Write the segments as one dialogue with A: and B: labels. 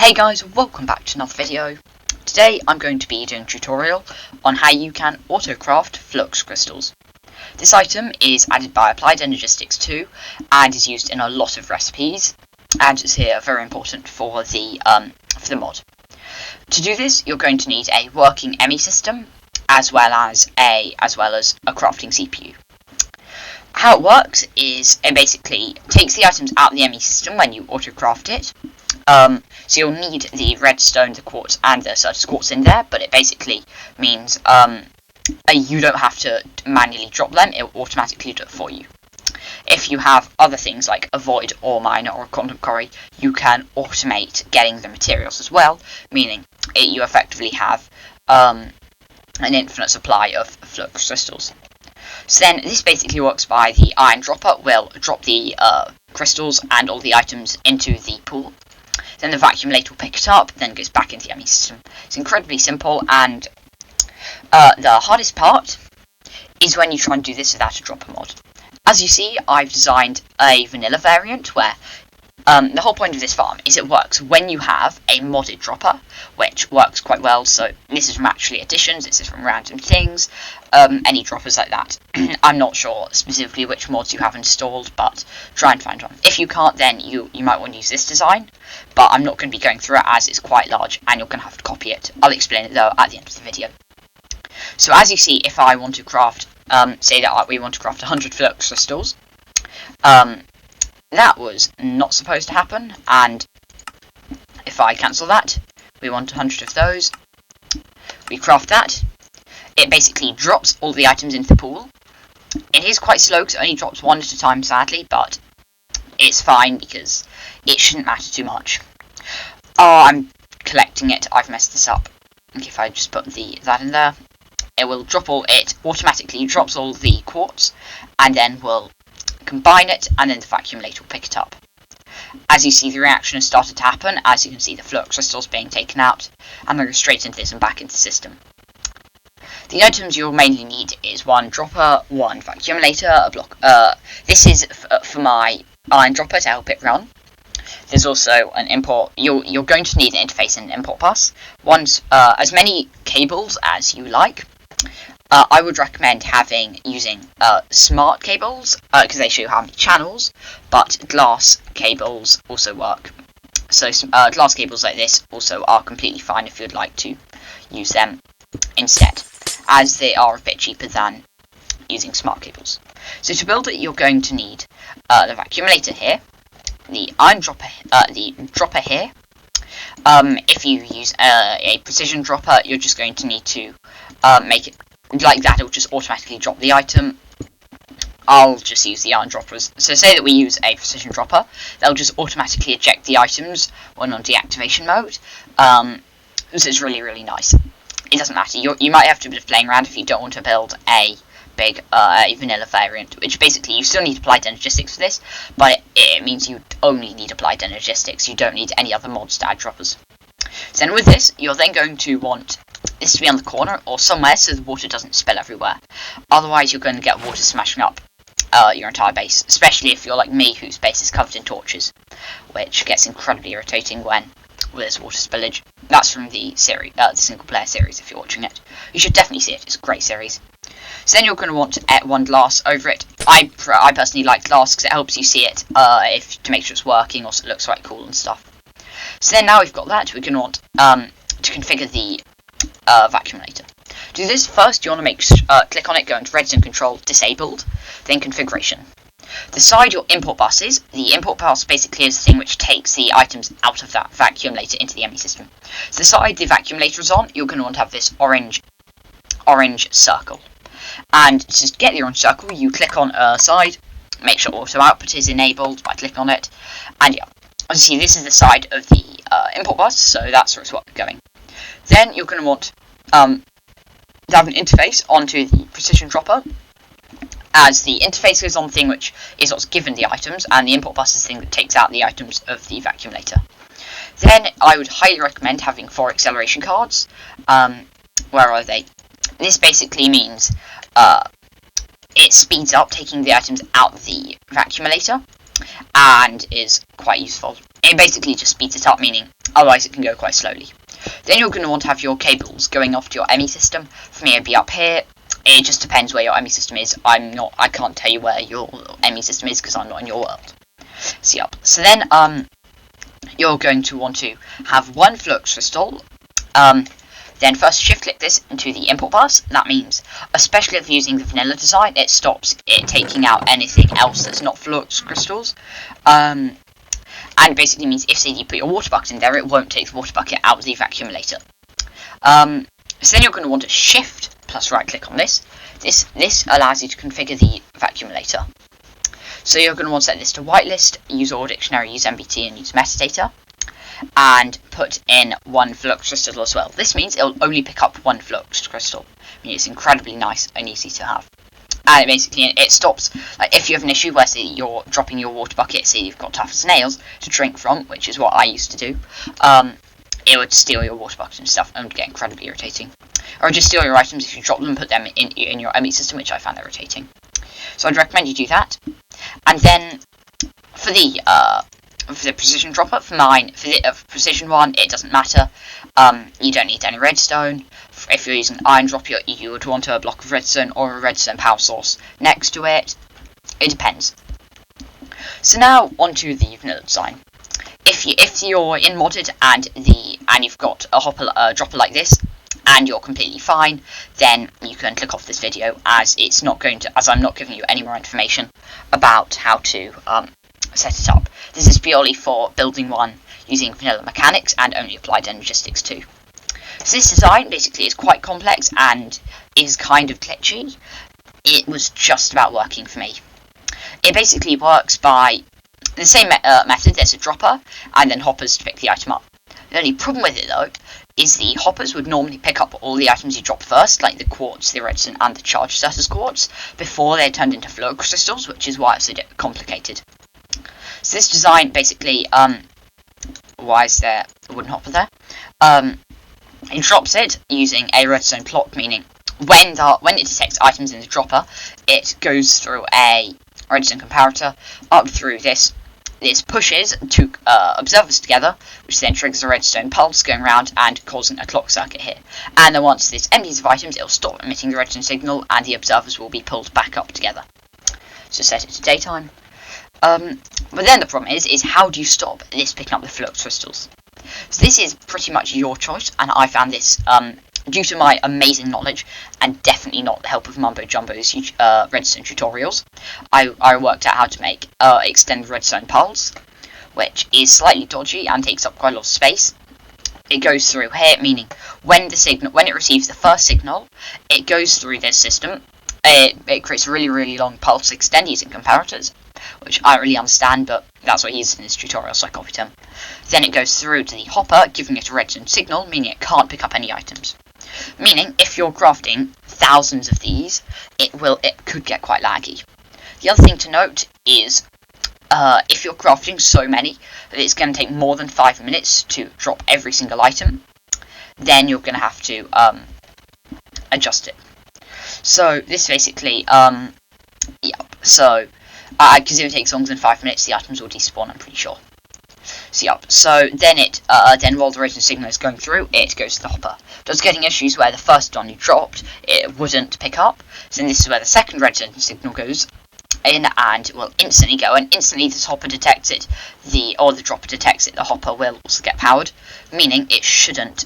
A: Hey guys, welcome back to another video. Today I'm going to be doing a tutorial on how you can autocraft Fluix crystals. This item is added by Applied Energistics 2 and is used in a lot of recipes, and is here very important for the mod. To do this, you're going to need a working ME system as well as a crafting CPU. How it works is it basically takes the items out of the ME system when you autocraft it. So you'll need the redstone, the quartz, and the certus quartz in there, but it basically means you don't have to manually drop them, it will automatically do it for you. If you have other things like a void ore miner or a quantum quarry, you can automate getting the materials as well, meaning you effectively have an infinite supply of Fluix crystals. So then this basically works by the iron dropper will drop the crystals and all the items into the pool. Then the vacuumlator will pick it up, then goes back into the ME system. It's incredibly simple, and the hardest part is when you try and do this without a dropper mod. As you see, I've designed a vanilla variant where the whole point of this farm is it works when you have a modded dropper, which works quite well. So this is from actually additions, this is from random things, any droppers like that. I'm not sure specifically which mods you have installed, but try and find one. If you can't, then you might want to use this design, but I'm not going to be going through it as it's quite large and you're going to have to copy it. I'll explain it though at the end of the video. So as you see, if I want to craft, say that we want to craft 100 Fluix crystals, that was not supposed to happen, and if I cancel that, we want 100 of those, we craft that, it basically drops all the items into the pool. It is quite slow because it only drops one at a time, sadly, but it's fine because it shouldn't matter too much. Oh, I'm collecting it, I've messed this up. Okay, if I just put that in there, it will drop it automatically drops all the quartz, and then will combine it, and then the vacuumlator will pick it up. As you see, the reaction has started to happen. As you can see, the Fluix crystals being taken out, and they go straight into this and back into the system. The items you'll mainly need is one dropper, one vacuumlator, a block. This is for my iron dropper to help it run. There's also an import. You're going to need an interface and an import bus. As many cables as you like. I would recommend using smart cables because they show you how many channels, but glass cables also work. So glass cables like this also are completely fine if you'd like to use them instead, as they are a bit cheaper than using smart cables. So to build it, you're going to need the vacuumlator here, the iron dropper, the dropper here. If you use a precision dropper, you're just going to need to make it like that. It will just automatically drop the item. I'll just use the iron droppers. So say that we use a precision dropper, they'll just automatically eject the items when on deactivation mode. So it's really nice. It doesn't matter. You might have to do a bit of playing around if you don't want to build a big a vanilla variant, which basically you still need Applied Energistics for this, but it means you only need Applied Energistics. You don't need any other mods to add droppers. So then with this, you're then going to want this to be on the corner or somewhere so the water doesn't spill everywhere. Otherwise, you're going to get water smashing up your entire base, especially if you're like me, whose base is covered in torches, which gets incredibly irritating when there's water spillage. That's from the series, the single player series. If you're watching it, you should definitely see it. It's a great series. So then you're going to want one glass over it. I personally like glass because it helps you see it to make sure it's working, also it looks quite cool and stuff. So then now we've got that, we're going to want to configure the vacuumlator. To do this, first you want to click on it, go into Redstone Control, Disabled, then Configuration. The side your import bus is, the import bus basically is the thing which takes the items out of that vacuumlator into the ME system. So the side the vacuumlator is on, you're going to want to have this orange circle. And to get the orange circle, you click on side, make sure auto output is enabled by clicking on it, and yeah, as you see, this is the side of the import bus, so that's where it's going. Then you're going to want to have an interface onto the precision dropper, as the interface goes on the thing which is what's given the items, and the import bus is the thing that takes out the items of the vacuumlator. Then I would highly recommend having 4 acceleration cards. Where are they? This basically means it speeds up taking the items out of the vacuumlator, and is quite useful. It basically just speeds it up, meaning otherwise it can go quite slowly. Then you're going to want to have your cables going off to your ME system. For me, it'd be up here. It just depends where your ME system is. I can't tell you where your ME system is because I'm not in your world. So then you're going to want to have one Fluix crystal. Then first shift click this into the import bars. That means, especially if you're using the vanilla design, it stops it taking out anything else that's not Fluix crystals. And it basically means if, say, you put your water bucket in there, it won't take the water bucket out of the vacuumulator. So then you're going to want to shift plus right click on this. This allows you to configure the vacuumulator. So you're going to want to set this to whitelist, use OR dictionary, use MBT, and use metadata. And put in one Fluix crystal as well. This means it'll only pick up one Fluix crystal. I mean, it's incredibly nice and easy to have. And it stops, like, if you have an issue where, say, you're dropping your water bucket, say you've got tough snails to drink from, which is what I used to do, it would steal your water bucket and stuff, and would get incredibly irritating. Or just steal your items if you drop them and put them in your ME system, which I found irritating. So I'd recommend you do that. And then for the precision dropper, for the precision one, it doesn't matter. You don't need any redstone. If you're using an iron dropper, you would want a block of redstone or a redstone power source next to it. It depends. So now onto the vanilla design. If you're in modded and you've got a dropper like this and you're completely fine, then you can click off this video, as I'm not giving you any more information about how to set it up. This is purely for building one using vanilla mechanics and only applied to Energistics 2. So this design basically is quite complex and is kind of glitchy. It was just about working for me. It basically works by the same method. There's a dropper and then hoppers to pick the item up. The only problem with it though is the hoppers would normally pick up all the items you drop first, like the quartz, the redstone, and the charged certus quartz, before they're turned into Fluix crystals, which is why it's so complicated. So this design basically, why is there a wooden hopper there? It drops it using a redstone clock, meaning when it detects items in the dropper, it goes through a redstone comparator up through this. This pushes two observers together, which then triggers a redstone pulse going around and causing a clock circuit here. And then once this empties of items, it'll stop emitting the redstone signal, and the observers will be pulled back up together. So set it to daytime. But then the problem is how do you stop this picking up the Fluix crystals? So this is pretty much your choice, and I found this, due to my amazing knowledge, and definitely not the help of Mumbo Jumbo's redstone tutorials, I worked out how to extend the redstone pulse, which is slightly dodgy and takes up quite a lot of space. It goes through here, meaning when it receives the first signal, it goes through this system. It creates a really, really long pulse extend using comparators, which I don't really understand, but that's what he uses in his tutorial, so I copied him. Then it goes through to the hopper, giving it a redstone signal, meaning it can't pick up any items. Meaning, if you're crafting thousands of these, it could get quite laggy. The other thing to note is, if you're crafting so many that it's going to take more than 5 minutes to drop every single item, then you're going to have to adjust it. So this basically, so because if it takes longer than 5 minutes, the items will despawn, I'm pretty sure. So then while the redstone signal is going through, it goes to the hopper. Just getting issues where the first one you dropped, it wouldn't pick up. So then this is where the second redstone signal goes in, and it will instantly go, and instantly this hopper detects it, the dropper detects it, the hopper will also get powered, meaning it shouldn't.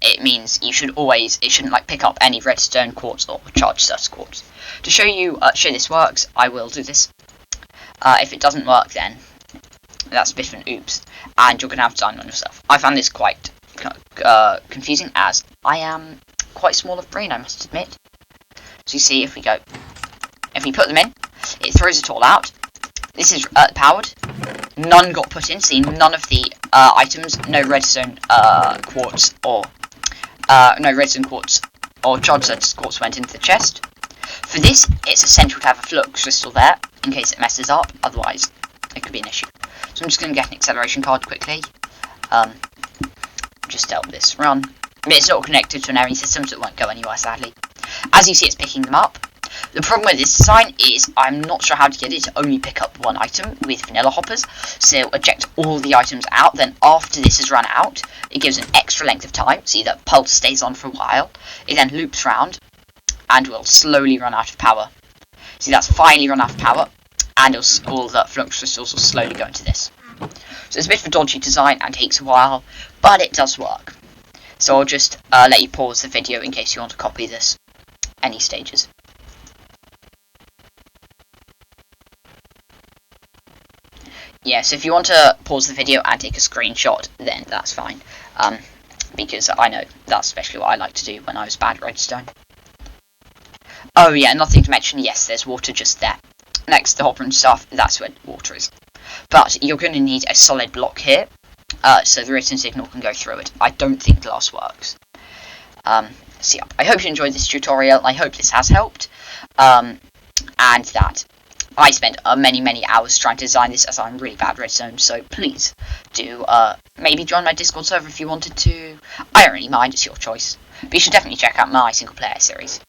A: It means it shouldn't like pick up any redstone quartz or charged certus quartz. To show you this works, I will do this. If it doesn't work, then that's a bit of an oops, and you're going to have to sign on yourself. I found this quite confusing, as I am quite small of brain, I must admit. So you see, if we put them in, it throws it all out. This is powered. None got put in. See, none of the items, no redstone quartz or charged certus quartz went into the chest. For this, it's essential to have a Fluix crystal there in case it messes up. Otherwise, it could be an issue. So I'm just going to get an acceleration card quickly, just to help this run. But it's not connected to an area system, so it won't go anywhere, sadly. As you see, it's picking them up. The problem with this design is I'm not sure how to get it to only pick up one item with vanilla hoppers, so it'll eject all the items out, then after this has run out, it gives an extra length of time, see that pulse stays on for a while, it then loops round, and will slowly run out of power. See, that's finally run out of power, and all the Fluix crystals will slowly go into this. So it's a bit of a dodgy design and takes a while, but it does work. So I'll just let you pause the video in case you want to copy this. Any stages. Yeah, so if you want to pause the video and take a screenshot, then that's fine. Because I know that's especially what I like to do when I was bad at Redstone. Oh yeah, nothing to mention, yes, there's water just there. Next to the hopper and stuff, that's where water is. But you're going to need a solid block here, so the written signal can go through it. I don't think glass works. So yeah, I hope you enjoyed this tutorial, I hope this has helped. And that I spent many hours trying to design this, as I'm really bad at Redstone, so please do maybe join my Discord server if you wanted to. I don't really mind, it's your choice. But you should definitely check out my single player series.